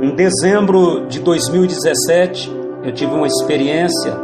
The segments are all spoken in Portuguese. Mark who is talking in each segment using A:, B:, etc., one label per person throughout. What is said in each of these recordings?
A: Em dezembro de 2017, eu tive uma experiência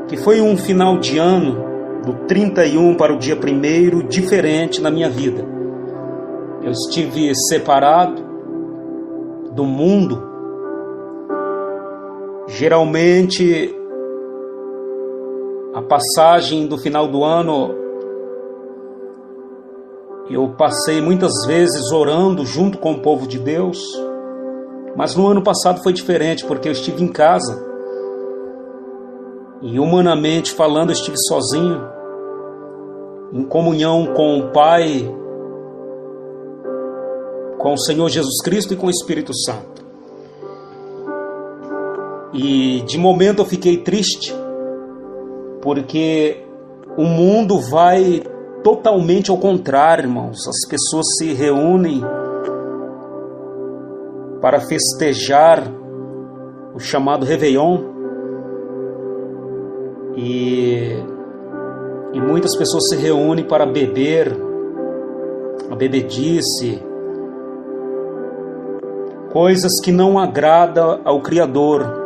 A: que foi um final de ano, do 31 para o dia 1º, diferente na minha vida. Eu estive separado do mundo. Geralmente, a passagem do final do ano, eu passei muitas vezes orando junto com o povo de Deus, mas no ano passado foi diferente, porque eu estive em casa e, humanamente falando, eu estive sozinho, em comunhão com o Pai, com o Senhor Jesus Cristo e com o Espírito Santo. E de momento eu fiquei triste, porque o mundo vai totalmente ao contrário, irmãos. As pessoas se reúnem para festejar o chamado Réveillon, e muitas pessoas se reúnem para beber, a bebedice, coisas que não agradam ao Criador.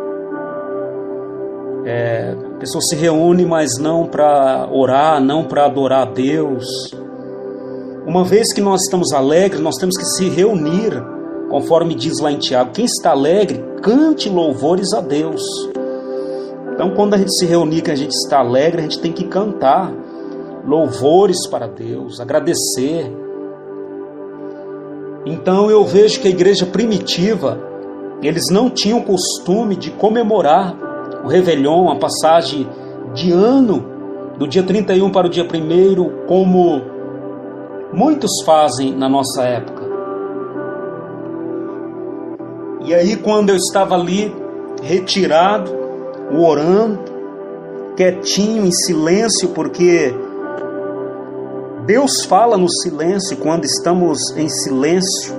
A: A pessoa se reúne, mas não para orar, não para adorar a Deus. Uma vez que nós estamos alegres, nós temos que se reunir, conforme diz lá em Tiago: quem está alegre, cante louvores a Deus. Então, quando a gente se reunir, que a gente está alegre, a gente tem que cantar louvores para Deus, agradecer. Então eu vejo que a igreja primitiva, eles não tinham costume de comemorar o Réveillon, a passagem de ano, do dia 31 para o dia 1º, como muitos fazem na nossa época. E aí, quando eu estava ali, retirado, orando, quietinho, em silêncio, porque Deus fala no silêncio quando estamos em silêncio.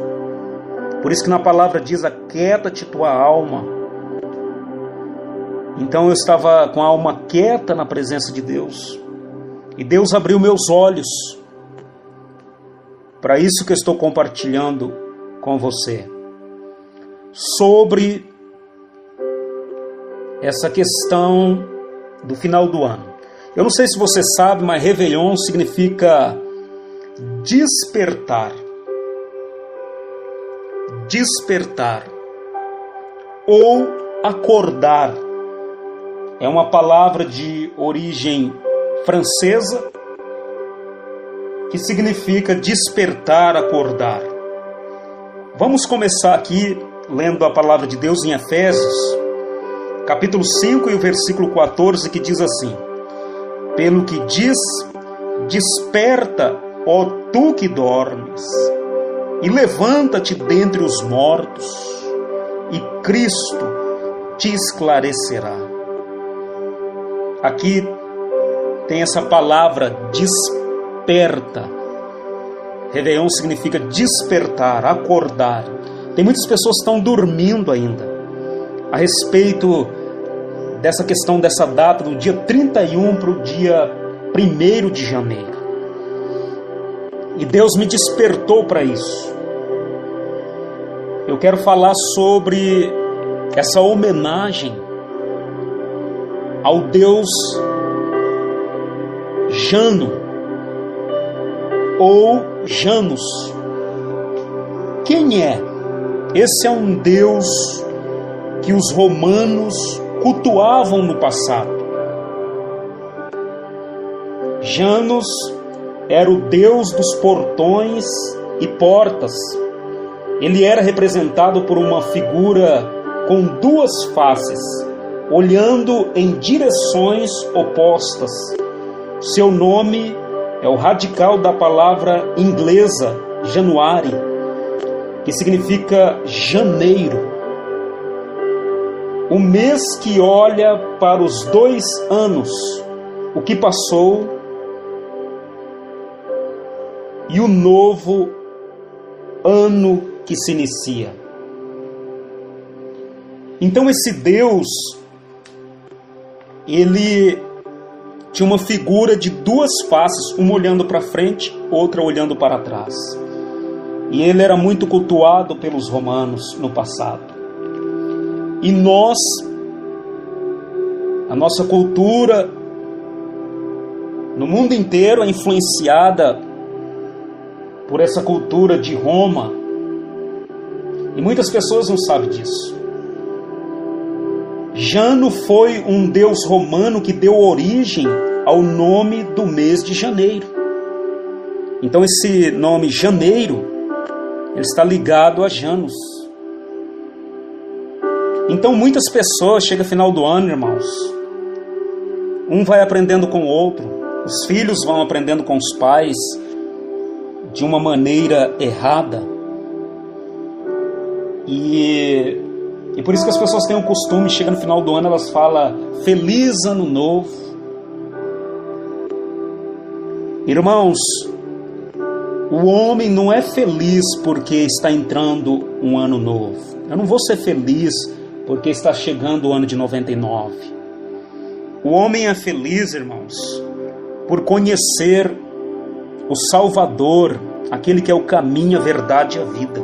A: Por isso que na palavra diz: aquieta-te tua alma. Então eu estava com a alma quieta na presença de Deus. E Deus abriu meus olhos para isso que eu estou compartilhando com você, sobre essa questão do final do ano. Eu não sei se você sabe, mas Réveillon significa despertar. Despertar ou acordar. É uma palavra de origem francesa que significa despertar, acordar. Vamos começar aqui lendo a palavra de Deus em Efésios, capítulo 5 e o versículo 14, que diz assim: pelo que diz, desperta, ó tu que dormes, e levanta-te dentre os mortos, e Cristo te esclarecerá. Aqui tem essa palavra desperta. Réveillon significa despertar, acordar. Tem muitas pessoas que estão dormindo ainda a respeito dessa questão, dessa data, do dia 31 para o dia 1º de janeiro. E Deus me despertou para isso. Eu quero falar sobre essa homenagem ao Deus Jano ou Janus. Quem é? Esse é um Deus que os romanos cultuavam no passado. Janus era o Deus dos portões e portas. Ele era representado por uma figura com duas faces, olhando em direções opostas. Seu nome é o radical da palavra inglesa January, que significa janeiro. O mês que olha para os 2 anos, o que passou, e o novo ano que se inicia. Então esse Deus, ele tinha uma figura de duas faces, uma olhando para frente, outra olhando para trás. E ele era muito cultuado pelos romanos no passado. E nós, a nossa cultura no mundo inteiro é influenciada por essa cultura de Roma. E muitas pessoas não sabem disso. Jano foi um deus romano que deu origem ao nome do mês de janeiro. Então esse nome janeiro, ele está ligado a Janus. Então muitas pessoas, chega final do ano, irmãos, um vai aprendendo com o outro, os filhos vão aprendendo com os pais de uma maneira errada. E por isso que as pessoas têm um costume, chega no final do ano, elas falam Feliz Ano Novo. Irmãos, o homem não é feliz porque está entrando um ano novo. Eu não vou ser feliz porque está chegando o ano de 99. O homem é feliz, irmãos, por conhecer o Salvador, aquele que é o caminho, a verdade e a vida.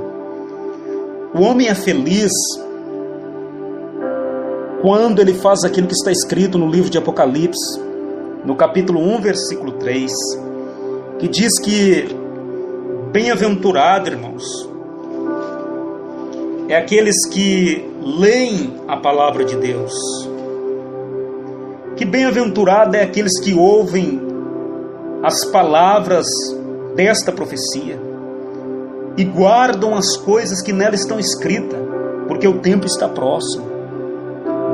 A: O homem é feliz quando ele faz aquilo que está escrito no livro de Apocalipse, no capítulo 1, versículo 3, que diz que bem-aventurado, irmãos, é aqueles que leem a palavra de Deus. Que bem-aventurado é aqueles que ouvem as palavras desta profecia e guardam as coisas que nela estão escritas, porque o tempo está próximo.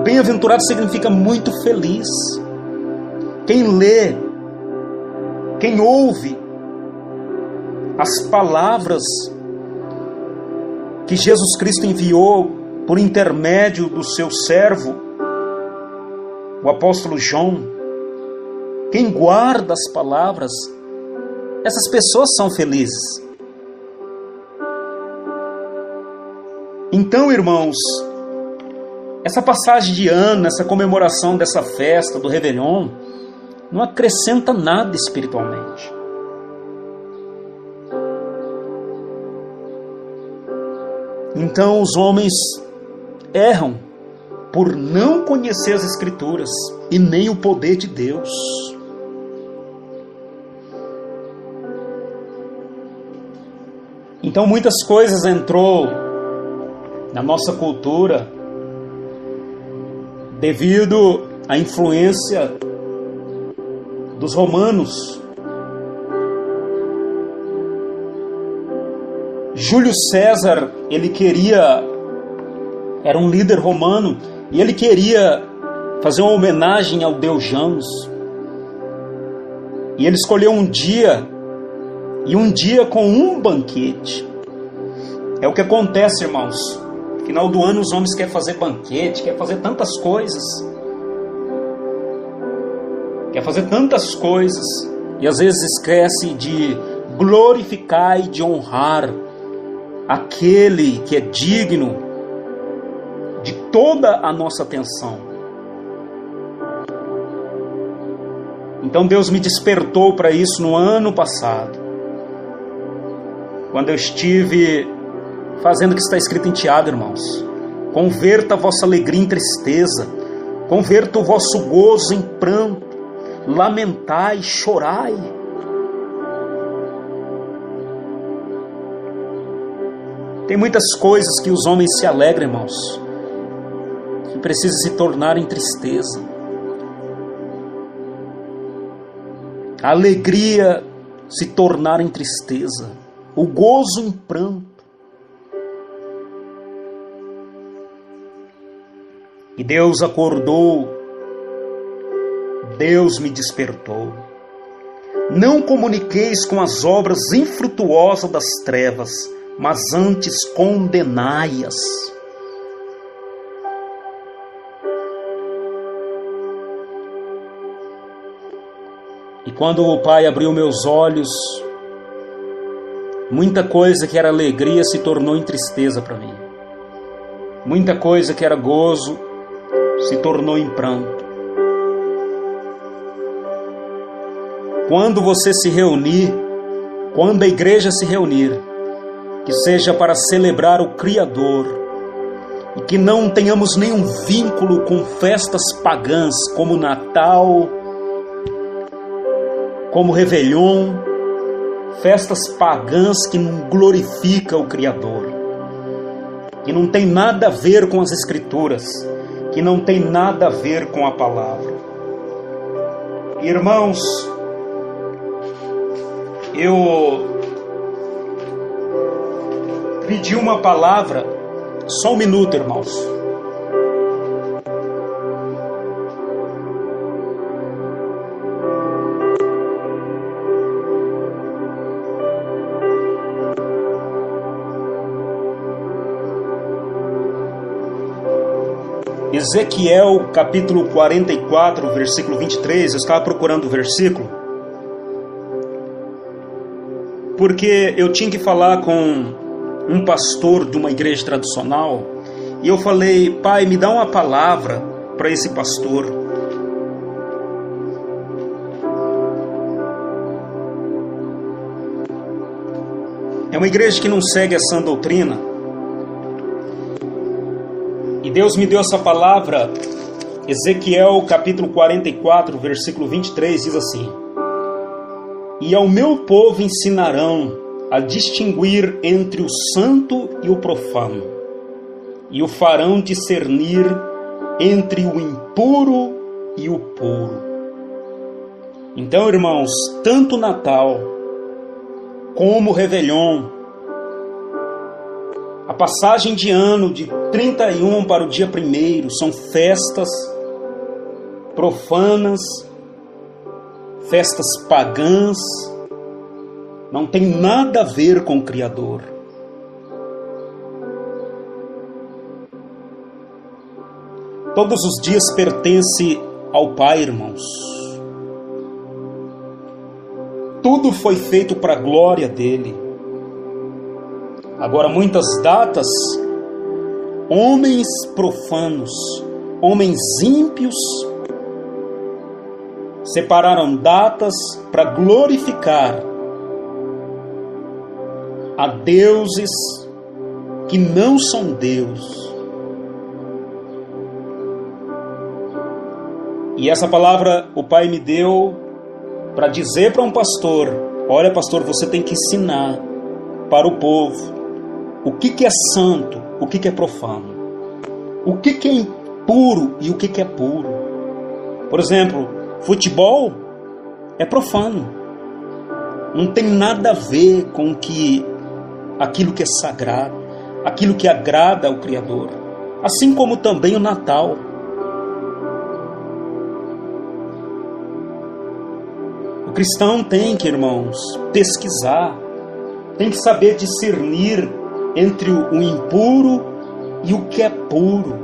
A: Bem-aventurado significa muito feliz. Quem lê, quem ouve as palavras que Jesus Cristo enviou por intermédio do seu servo, o apóstolo João, quem guarda as palavras, essas pessoas são felizes. Então, irmãos, essa passagem de ano, essa comemoração dessa festa do Réveillon, não acrescenta nada espiritualmente. Então os homens erram por não conhecer as Escrituras e nem o poder de Deus. Então muitas coisas entrou na nossa cultura devido à influência dos romanos. Júlio César, era um líder romano, e ele queria fazer uma homenagem ao deus Janus. E ele escolheu um dia com um banquete. É o que acontece, irmãos. No final do ano os homens querem fazer banquete, querem fazer tantas coisas. E às vezes esquece de glorificar e de honrar aquele que é digno de toda a nossa atenção. Então Deus me despertou para isso no ano passado, quando eu estive fazendo o que está escrito em Tiago, irmãos. Converta a vossa alegria em tristeza, converta o vosso gozo em pranto, lamentai, chorai. Tem muitas coisas que os homens se alegram, irmãos, que precisam se tornar em tristeza. A alegria se tornar em tristeza, o gozo em pranto. E Deus acordou, Deus me despertou. Não comuniqueis com as obras infrutuosas das trevas, mas antes condenai-as. E quando o Pai abriu meus olhos, muita coisa que era alegria se tornou em tristeza para mim. Muita coisa que era gozo se tornou em pranto. Quando você se reunir, quando a igreja se reunir, que seja para celebrar o Criador, e que não tenhamos nenhum vínculo com festas pagãs como Natal, como Réveillon, festas pagãs que não glorificam o Criador, que não tem nada a ver com as Escrituras, que não tem nada a ver com a palavra. Irmãos, eu pedi uma palavra, só um minuto, irmãos. Ezequiel capítulo 44, versículo 23, eu estava procurando o versículo, porque eu tinha que falar com um pastor de uma igreja tradicional, e eu falei: pai, me dá uma palavra para esse pastor. É uma igreja que não segue a sã doutrina. E Deus me deu essa palavra. Ezequiel capítulo 44, versículo 23 diz assim: e ao meu povo ensinarão a distinguir entre o santo e o profano, e o farão discernir entre o impuro e o puro. Então, irmãos, tanto Natal como o Réveillon, a passagem de ano de 31 para o dia 1º, são festas profanas, festas pagãs, não tem nada a ver com o Criador. Todos os dias pertencem ao Pai, irmãos. Tudo foi feito para a glória dele. Agora, muitas datas, homens profanos, homens ímpios, separaram datas para glorificar a deuses que não são Deus. E essa palavra o Pai me deu para dizer para um pastor: olha, pastor, você tem que ensinar para o povo o que é santo, o que é profano, o que é impuro e o que é puro. Por exemplo, futebol é profano, não tem nada a ver com aquilo que é sagrado, aquilo que agrada ao Criador, assim como também o Natal. O cristão tem que, irmãos, pesquisar, tem que saber discernir entre o impuro e o que é puro.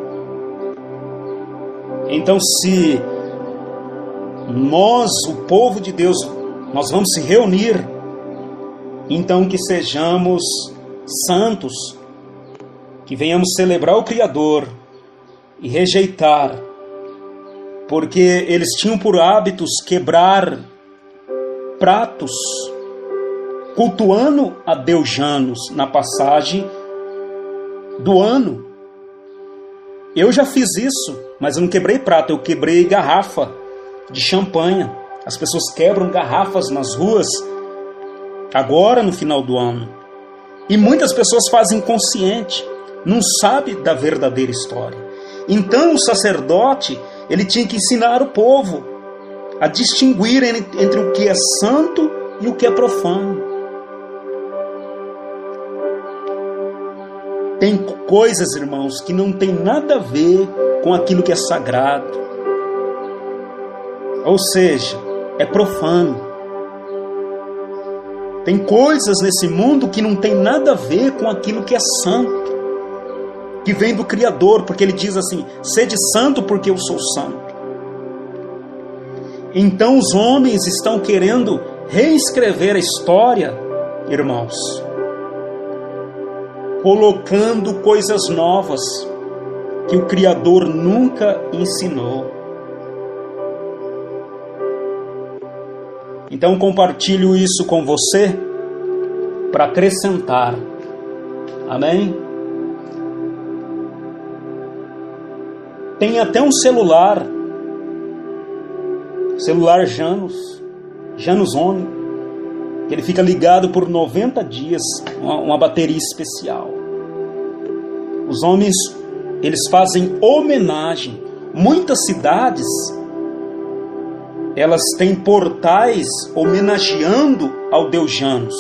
A: Então, se nós, o povo de Deus, nós vamos se reunir, então que sejamos santos, que venhamos celebrar o Criador e rejeitar, porque eles tinham por hábitos quebrar pratos, cultuando a Deus Janus na passagem do ano. Eu já fiz isso, mas eu não quebrei prato, eu quebrei garrafa de champanhe. As pessoas quebram garrafas nas ruas agora no final do ano. E muitas pessoas fazem inconsciente, não sabe da verdadeira história. Então o sacerdote, ele tinha que ensinar o povo a distinguir entre o que é santo e o que é profano. Tem coisas, irmãos, que não tem nada a ver com aquilo que é sagrado. Ou seja, é profano. Tem coisas nesse mundo que não tem nada a ver com aquilo que é santo, que vem do Criador, porque ele diz assim: sede santo porque eu sou santo. Então os homens estão querendo reescrever a história, irmãos, colocando coisas novas que o Criador nunca ensinou. Então compartilho isso com você para acrescentar Amém? Tem até um celular Janus One, que ele fica ligado por 90 dias, uma bateria especial. Os homens, eles fazem homenagem. Muitas cidades, elas têm portais homenageando ao deus Janus,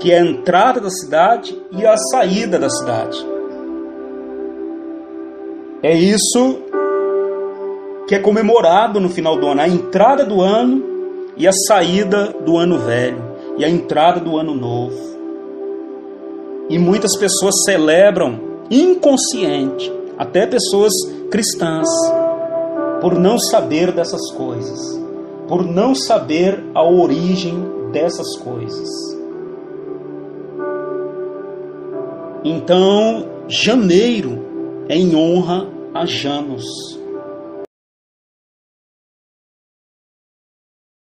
A: que é a entrada da cidade e a saída da cidade. É isso que é comemorado no final do ano, a entrada do ano e a saída do ano velho, e a entrada do ano novo. E muitas pessoas celebram inconsciente, até pessoas cristãs, por não saber dessas coisas, por não saber a origem dessas coisas. Então, janeiro é em honra a Janus.